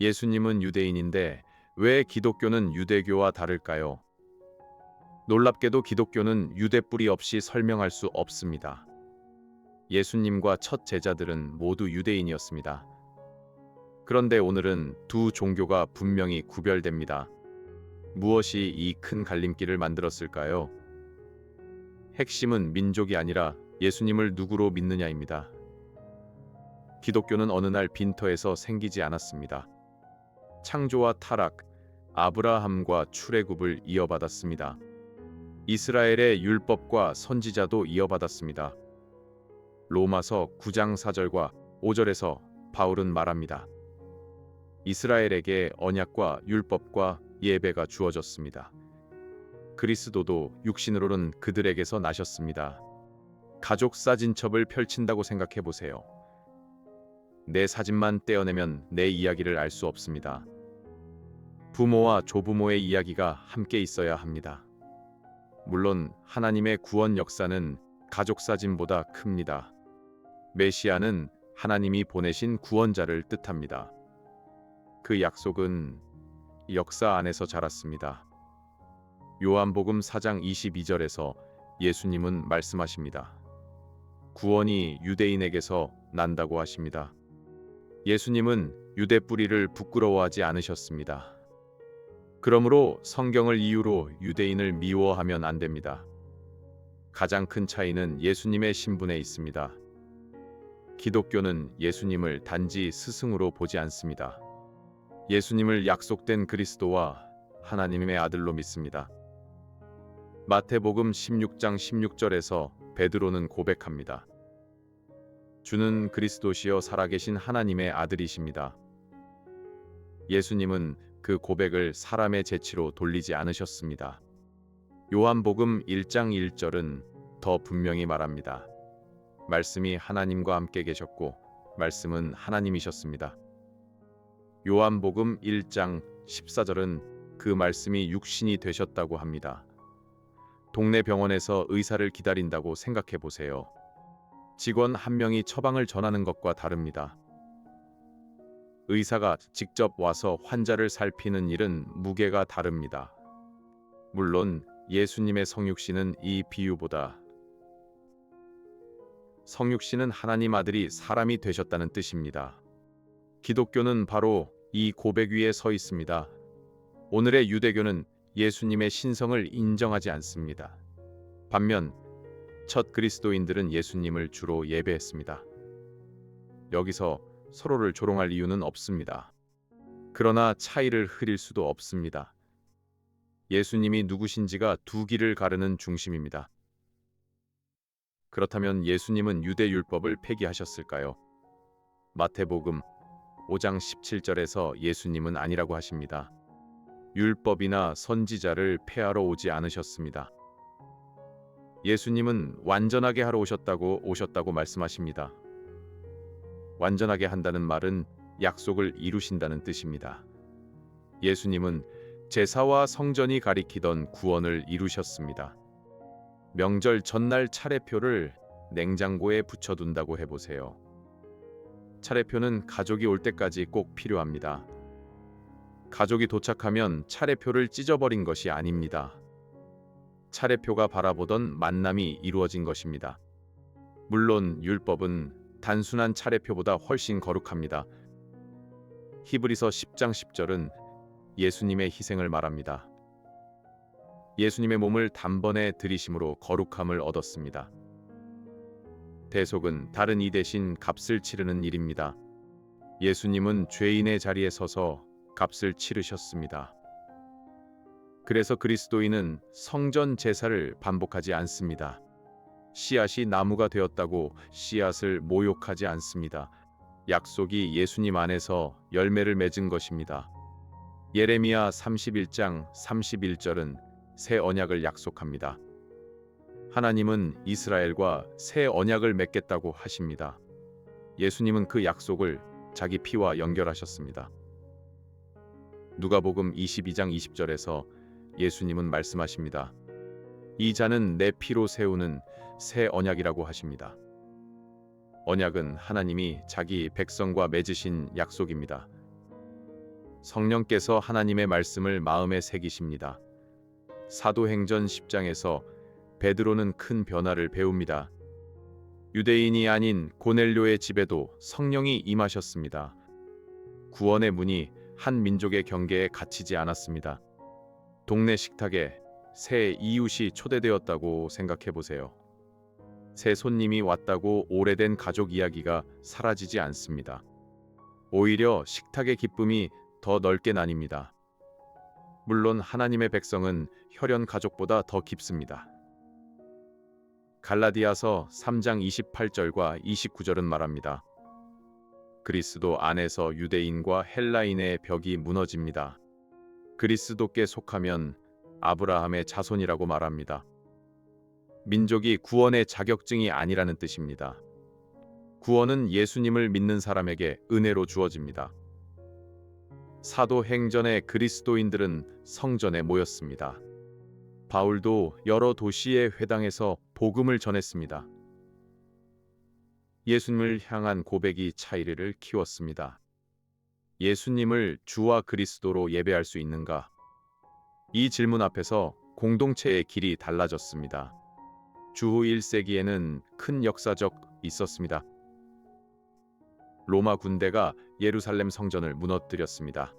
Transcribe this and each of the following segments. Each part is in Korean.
예수님은 유대인인데 왜 기독교는 유대교와 다를까요? 놀랍게도 기독교는 유대 뿌리 없이 설명할 수 없습니다. 예수님과 첫 제자들은 모두 유대인이었습니다. 그런데 오늘은 두 종교가 분명히 구별됩니다. 무엇이 이 큰 갈림길을 만들었을까요? 핵심은 민족이 아니라 예수님을 누구로 믿느냐입니다. 기독교는 어느 날 빈터에서 생기지 않았습니다. 창조와 타락, 아브라함과 출애굽을 이어받았습니다. 이스라엘의 율법과 선지자도 이어받았습니다. 로마서 9장 4절과 5절에서 바울은 말합니다. 이스라엘에게 언약과 율법과 예배가 주어졌습니다. 그리스도도 육신으로는 그들에게서 나셨습니다. 가족 사진첩을 펼친다고 생각해 보세요. 내 사진만 떼어내면 내 이야기를 알 수 없습니다. 부모와 조부모의 이야기가 함께 있어야 합니다. 물론 하나님의 구원 역사는 가족 사진보다 큽니다. 메시아는 하나님이 보내신 구원자를 뜻합니다. 그 약속은 역사 안에서 자랐습니다. 요한복음 4장 22절에서 예수님은 말씀하십니다. 구원이 유대인에게서 난다고 하십니다. 예수님은 유대 뿌리를 부끄러워하지 않으셨습니다. 그러므로 성경을 이유로 유대인을 미워하면 안 됩니다. 가장 큰 차이는 예수님의 신분에 있습니다. 기독교는 예수님을 단지 스승으로 보지 않습니다. 예수님을 약속된 그리스도와 하나님의 아들로 믿습니다. 마태복음 16장 16절에서 베드로는 고백합니다. 주는 그리스도시여 살아계신 하나님의 아들이십니다. 예수님은 그 고백을 사람의 재치로 돌리지 않으셨습니다. 요한복음 1장 1절은 더 분명히 말합니다. 말씀이 하나님과 함께 계셨고 말씀은 하나님이셨습니다. 요한복음 1장 14절은 그 말씀이 육신이 되셨다고 합니다. 동네 병원에서 의사를 기다린다고 생각해 보세요. 직원 한 명이 처방을 전하는 것과 다릅니다. 의사가 직접 와서 환자를 살피는 일은 무게가 다릅니다. 물론 예수님의 성육신은 이 비유보다 성육신은 하나님 아들이 사람이 되셨다는 뜻입니다. 기독교는 바로 이 고백 위에 서 있습니다. 오늘의 유대교는 예수님의 신성을 인정하지 않습니다. 반면 첫 그리스도인들은 예수님을 주로 예배했습니다. 여기서 서로를 조롱할 이유는 없습니다. 그러나 차이를 흐릴 수도 없습니다. 예수님이 누구신지가 두 길을 가르는 중심입니다. 그렇다면 예수님은 유대 율법을 폐기하셨을까요? 마태복음 5장 17절에서 예수님은 아니라고 하십니다. 율법이나 선지자를 폐하러 오지 않으셨습니다. 예수님은 완전하게 하러 오셨다고 말씀하십니다. 완전하게 한다는 말은 약속을 이루신다는 뜻입니다. 예수님은 제사와 성전이 가리키던 구원을 이루셨습니다. 명절 전날 차례표를 냉장고에 붙여둔다고 해보세요. 차례표는 가족이 올 때까지 꼭 필요합니다. 가족이 도착하면 차례표를 찢어버린 것이 아닙니다. 차례표가 바라보던 만남이 이루어진 것입니다. 물론 율법은 단순한 차례표보다 훨씬 거룩합니다. 히브리서 10장 10절은 예수님의 희생을 말합니다. 예수님의 몸을 단번에 들이심으로 거룩함을 얻었습니다. 대속은 다른 이 대신 값을 치르는 일입니다. 예수님은 죄인의 자리에 서서 값을 치르셨습니다. 그래서 그리스도인은 성전 제사를 반복하지 않습니다. 씨앗이 나무가 되었다고 씨앗을 모욕하지 않습니다. 약속이 예수님 안에서 열매를 맺은 것입니다. 예레미야 31장 31절은 새 언약을 약속합니다. 하나님은 이스라엘과 새 언약을 맺겠다고 하십니다. 예수님은 그 약속을 자기 피와 연결하셨습니다. 누가복음 22장 20절에서 예수님은 말씀하십니다. 이 자는 내 피로 세우는 새 언약이라고 하십니다. 언약은 하나님이 자기 백성과 맺으신 약속입니다. 성령께서 하나님의 말씀을 마음에 새기십니다. 사도행전 10장에서 베드로는 큰 변화를 배웁니다. 유대인이 아닌 고넬료의 집에도 성령이 임하셨습니다. 구원의 문이 한 민족의 경계에 갇히지 않았습니다. 동네 식탁에 새 이웃이 초대되었다고 생각해 보세요. 새 손님이 왔다고 오래된 가족 이야기가 사라지지 않습니다. 오히려 식탁의 기쁨이 더 넓게 나뉩니다. 물론 하나님의 백성은 혈연 가족보다 더 깊습니다. 갈라디아서 3장 28절과 29절은 말합니다. 그리스도 안에서 유대인과 헬라인의 벽이 무너집니다. 그리스도께 속하면 아브라함의 자손이라고 말합니다. 민족이 구원의 자격증이 아니라는 뜻입니다. 구원은 예수님을 믿는 사람에게 은혜로 주어집니다. 사도행전의 그리스도인들은 성전에 모였습니다. 바울도 여러 도시의 회당에서 복음을 전했습니다. 예수님을 향한 고백이 차이를 키웠습니다. 예수님을 주와 그리스도로 예배할 수 있는가? 이 질문 앞에서 공동체의 길이 달라졌습니다. 주후 1세기에는 큰 역사적 있었습니다. 로마 군대가 예루살렘 성전을 무너뜨렸습니다.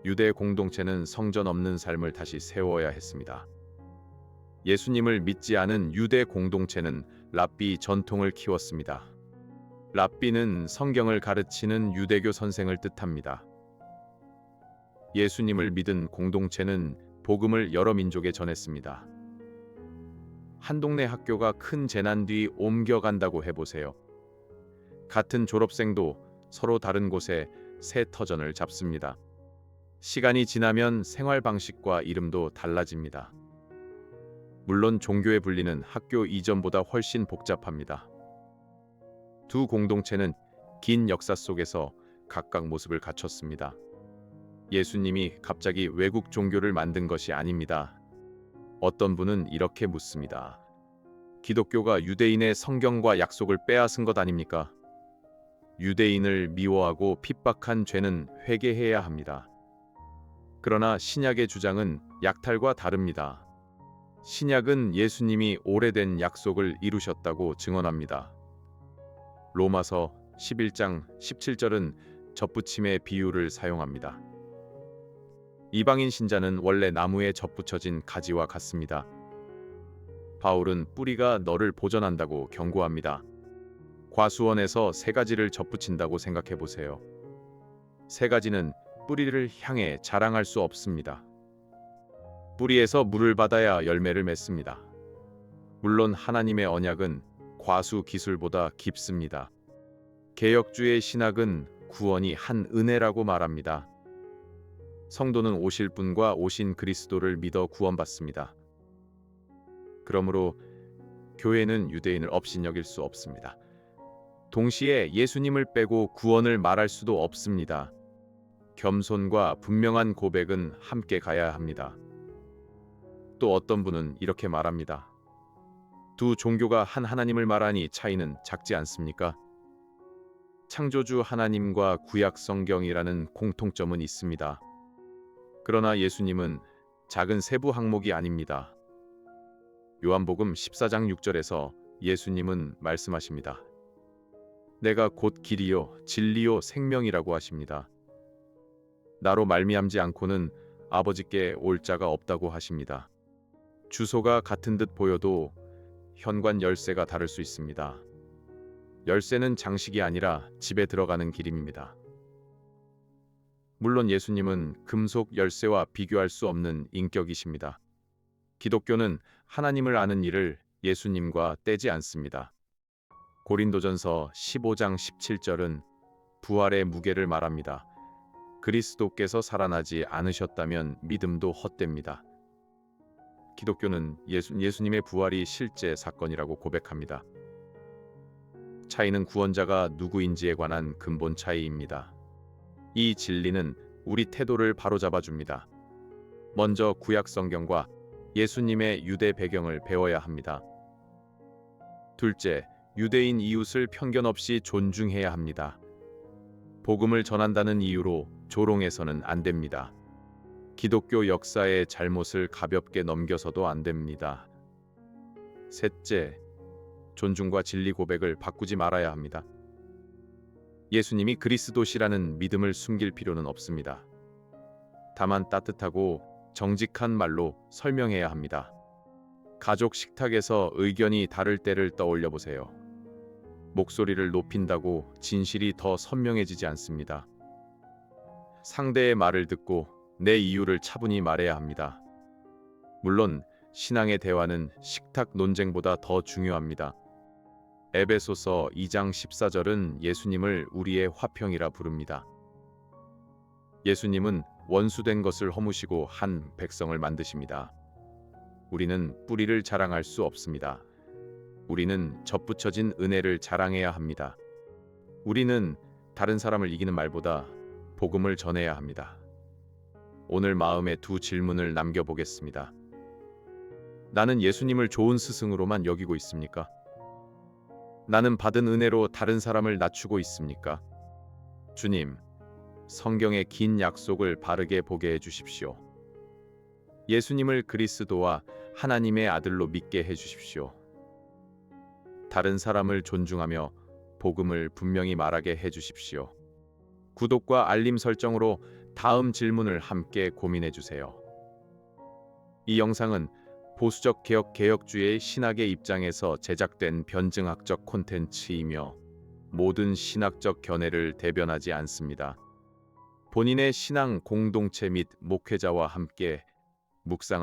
유대 공동체는 성전 없는 삶을 다시 세워야 했습니다. 예수님을 믿지 않은 유대 공동체는 랍비 전통을 키웠습니다. 랍비는 성경을 가르치는 유대교 선생을 뜻합니다. 예수님을 믿은 공동체는 복음을 여러 민족에 전했습니다. 한 동네 학교가 큰 재난 뒤 옮겨간다고 해보세요. 같은 졸업생도 서로 다른 곳에 새 터전을 잡습니다. 시간이 지나면 생활 방식과 이름도 달라집니다. 물론 종교의 분리는 학교 이전보다 훨씬 복잡합니다. 두 공동체는 긴 역사 속에서 각각 모습을 갖췄습니다. 예수님이 갑자기 외국 종교를 만든 것이 아닙니다. 어떤 분은 이렇게 묻습니다. 기독교가 유대인의 성경과 약속을 빼앗은 것 아닙니까? 유대인을 미워하고 핍박한 죄는 회개해야 합니다. 그러나 신약의 주장은 약탈과 다릅니다. 신약은 예수님이 오래된 약속을 이루셨다고 증언합니다. 로마서 11장 17절은 접붙임의 비유를 사용합니다. 이방인 신자는 원래 나무에 접붙여진 가지와 같습니다. 바울은 뿌리가 너를 보전한다고 경고합니다. 과수원에서 새 가지를 접붙인다고 생각해 보세요. 새 가지는 뿌리를 향해 자랑할 수 없습니다. 뿌리에서 물을 받아야 열매를 맺습니다. 물론 하나님의 언약은 과수 기술보다 깊습니다. 개혁주의 신학은 구원이 한 은혜라고 말합니다. 성도는 오실 분과 오신 그리스도를 믿어 구원받습니다. 그러므로 교회는 유대인을 업신여길 수 없습니다. 동시에 예수님을 빼고 구원을 말할 수도 없습니다. 겸손과 분명한 고백은 함께 가야 합니다. 또 어떤 분은 이렇게 말합니다. 두 종교가 한 하나님을 말하니 차이는 작지 않습니까? 창조주 하나님과 구약 성경이라는 공통점은 있습니다. 그러나 예수님은 작은 세부 항목이 아닙니다. 요한복음 14장 6절에서 예수님은 말씀하십니다. 내가 곧 길이요 진리요 생명이라고 하십니다. 나로 말미암지 않고는 아버지께 올 자가 없다고 하십니다. 주소가 같은 듯 보여도 현관 열쇠가 다를 수 있습니다. 열쇠는 장식이 아니라 집에 들어가는 길입니다. 물론 예수님은 금속 열쇠와 비교할 수 없는 인격이십니다. 기독교는 하나님을 아는 일을 예수님과 떼지 않습니다. 고린도전서 15장 17절은 부활의 무게를 말합니다. 그리스도께서 살아나지 않으셨다면 믿음도 헛됩니다. 기독교는 예수님의 부활이 실제 사건이라고 고백합니다. 차이는 구원자가 누구인지에 관한 근본 차이입니다. 이 진리는 우리 태도를 바로잡아 줍니다. 먼저 구약 성경과 예수님의 유대 배경을 배워야 합니다. 둘째, 유대인 이웃을 편견 없이 존중해야 합니다. 복음을 전한다는 이유로 조롱해서는 안 됩니다. 기독교 역사의 잘못을 가볍게 넘겨서도 안 됩니다. 셋째, 존중과 진리 고백을 바꾸지 말아야 합니다. 예수님이 그리스도시라는 믿음을 숨길 필요는 없습니다. 다만 따뜻하고 정직한 말로 설명해야 합니다. 가족 식탁에서 의견이 다를 때를 떠올려 보세요. 목소리를 높인다고 진실이 더 선명해지지 않습니다. 상대의 말을 듣고 내 이유를 차분히 말해야 합니다. 물론 신앙의 대화는 식탁 논쟁보다 더 중요합니다. 에베소서 2장 14절은 예수님을 우리의 화평이라 부릅니다. 예수님은 원수된 것을 허무시고 한 백성을 만드십니다. 우리는 뿌리를 자랑할 수 없습니다. 우리는 접붙여진 은혜를 자랑해야 합니다. 우리는 다른 사람을 이기는 말보다 복음을 전해야 합니다. 오늘 마음에 두 질문을 남겨보겠습니다. 나는 예수님을 좋은 스승으로만 여기고 있습니까? 나는 받은 은혜로 다른 사람을 낮추고 있습니까? 주님, 성경의 긴 약속을 바르게 보게 해주십시오. 예수님을 그리스도와 하나님의 아들로 믿게 해주십시오. 다른 사람을 존중하며 복음을 분명히 말하게 해주십시오. 구독과 알림 설정으로 다음 질문을 함께 고민해 주세요. 이 영상은 보수적 개혁주의 신학의 입장에서 제작된 변증학적 콘텐츠이며 모든 신학적 견해를 대변하지 않습니다. 본인의 신앙 공동체 및 목회자와 함께 묵상하시기